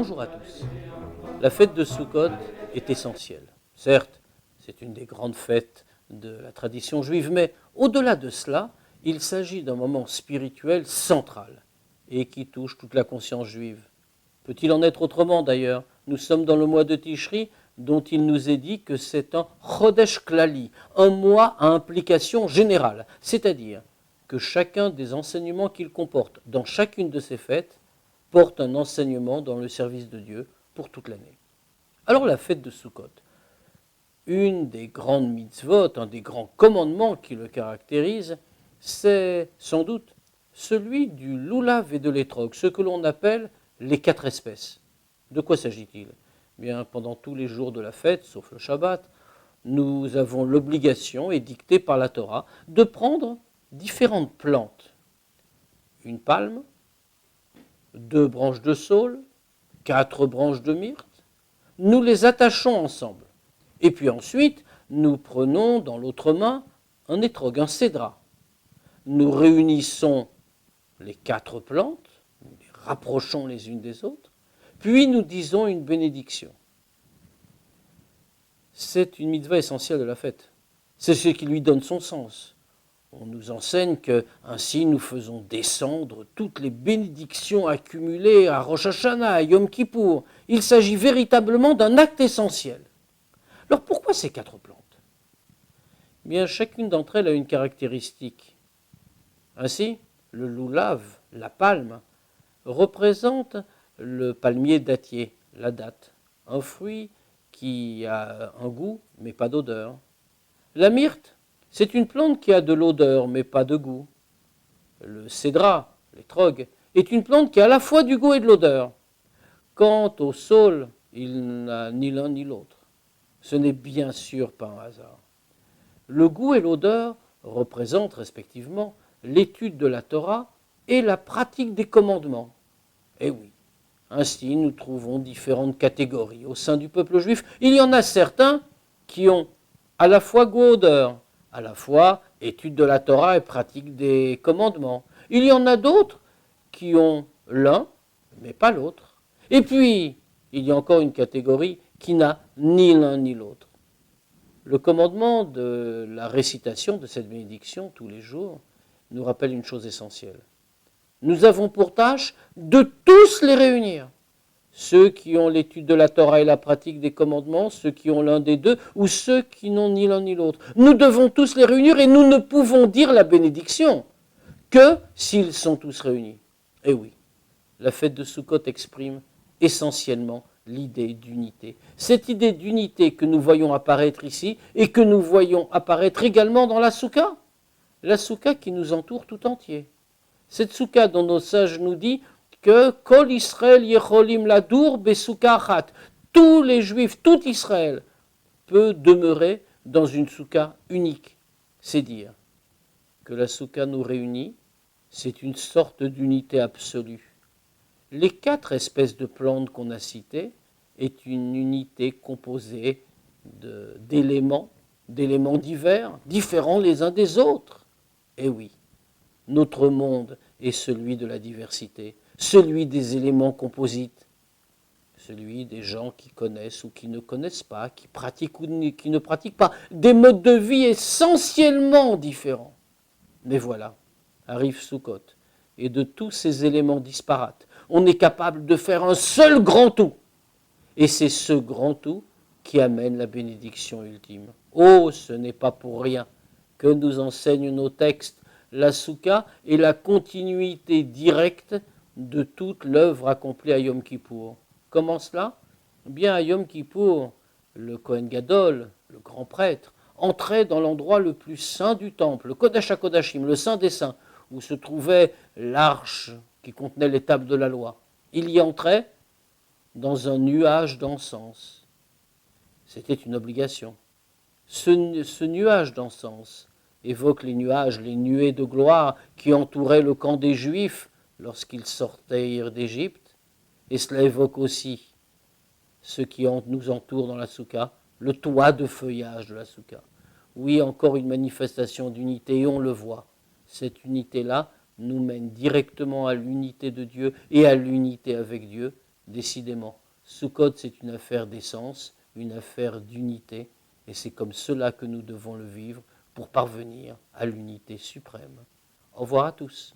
Bonjour à tous. La fête de Sukkot est essentielle. Certes, c'est une des grandes fêtes de la tradition juive, mais au-delà de cela, il s'agit d'un moment spirituel central et qui touche toute la conscience juive. Peut-il en être autrement d'ailleurs? Nous sommes dans le mois de Tishri, dont il nous est dit que c'est un Chodesh Klali, un mois à implication générale, c'est-à-dire que chacun des enseignements qu'il comporte dans chacune de ces fêtes porte un enseignement dans le service de Dieu pour toute l'année. Alors la fête de Sukkot, une des grandes mitzvot, un des grands commandements qui le caractérise, c'est sans doute celui du loulav et de l'étrog, ce que l'on appelle les 4 espèces. De quoi s'agit-il? Bien, pendant tous les jours de la fête, sauf le Shabbat, nous avons l'obligation, édictée par la Torah, de prendre différentes plantes. Une palme, 2 branches de saule, 4 branches de myrte. Nous les attachons ensemble. Et puis ensuite, nous prenons dans l'autre main un étrog, un cédra. Nous réunissons les 4 plantes, nous les rapprochons les unes des autres, puis nous disons une bénédiction. C'est une mitzvah essentielle de la fête. C'est ce qui lui donne son sens. On nous enseigne qu'ainsi nous faisons descendre toutes les bénédictions accumulées à Rosh Hashanah, à Yom Kippour. Il s'agit véritablement d'un acte essentiel. Alors pourquoi ces 4 plantes? Bien, chacune d'entre elles a une caractéristique. Ainsi, le loulav, la palme, représente le palmier dattier, la datte, un fruit qui a un goût mais pas d'odeur. La myrte, c'est une plante qui a de l'odeur mais pas de goût. Le cédra, l'étrog, est une plante qui a à la fois du goût et de l'odeur. Quant au saule, il n'a ni l'un ni l'autre. Ce n'est bien sûr pas un hasard. Le goût et l'odeur représentent respectivement l'étude de la Torah et la pratique des commandements. Eh oui, ainsi nous trouvons différentes catégories au sein du peuple juif. Il y en a certains qui ont à la fois goût et odeur, à la fois étude de la Torah et pratique des commandements. Il y en a d'autres qui ont l'un, mais pas l'autre. Et puis, il y a encore une catégorie qui n'a ni l'un ni l'autre. Le commandement de la récitation de cette bénédiction tous les jours nous rappelle une chose essentielle. Nous avons pour tâche de tous les réunir. Ceux qui ont l'étude de la Torah et la pratique des commandements, ceux qui ont l'un des deux, ou ceux qui n'ont ni l'un ni l'autre. Nous devons tous les réunir et nous ne pouvons dire la bénédiction que s'ils sont tous réunis. Et oui, la fête de Sukkot exprime essentiellement l'idée d'unité. Cette idée d'unité que nous voyons apparaître ici et que nous voyons apparaître également dans la soukha qui nous entoure tout entier. Cette soukha dont nos sages nous disent que Kol Israël Yecholim Ladour Besouka Achat. Tous les Juifs, tout Israël peut demeurer dans une soukha unique. C'est dire que la soukha nous réunit, c'est une sorte d'unité absolue. Les 4 espèces de plantes qu'on a citées est une unité composée d'éléments divers, différents les uns des autres. Et oui, notre monde est celui de la diversité, celui des éléments composites, celui des gens qui connaissent ou qui ne connaissent pas, qui pratiquent ou qui ne pratiquent pas, des modes de vie essentiellement différents. Mais voilà, arrive Sukkot, et de tous ces éléments disparates, on est capable de faire un seul grand tout. Et c'est ce grand tout qui amène la bénédiction ultime. Oh, ce n'est pas pour rien que nous enseignent nos textes. La soukha est la continuité directe de toute l'œuvre accomplie à Yom Kippour. Comment cela? Bien, à Yom Kippour, le Kohen Gadol, le grand prêtre, entrait dans l'endroit le plus saint du temple, le Kodesh HaKodashim, le Saint des Saints, où se trouvait l'arche qui contenait les tables de la loi. Il y entrait dans un nuage d'encens. C'était une obligation. Ce nuage d'encens évoque les nuages, les nuées de gloire qui entouraient le camp des Juifs lorsqu'ils sortaient d'Égypte. Et cela évoque aussi ce qui nous entoure dans la soukha, le toit de feuillage de la soukha. Oui, encore une manifestation d'unité, et on le voit. Cette unité-là nous mène directement à l'unité de Dieu et à l'unité avec Dieu, Décidément, Sukkot, c'est une affaire d'essence, une affaire d'unité, et c'est comme cela que nous devons le vivre pour parvenir à l'unité suprême. Au revoir à tous.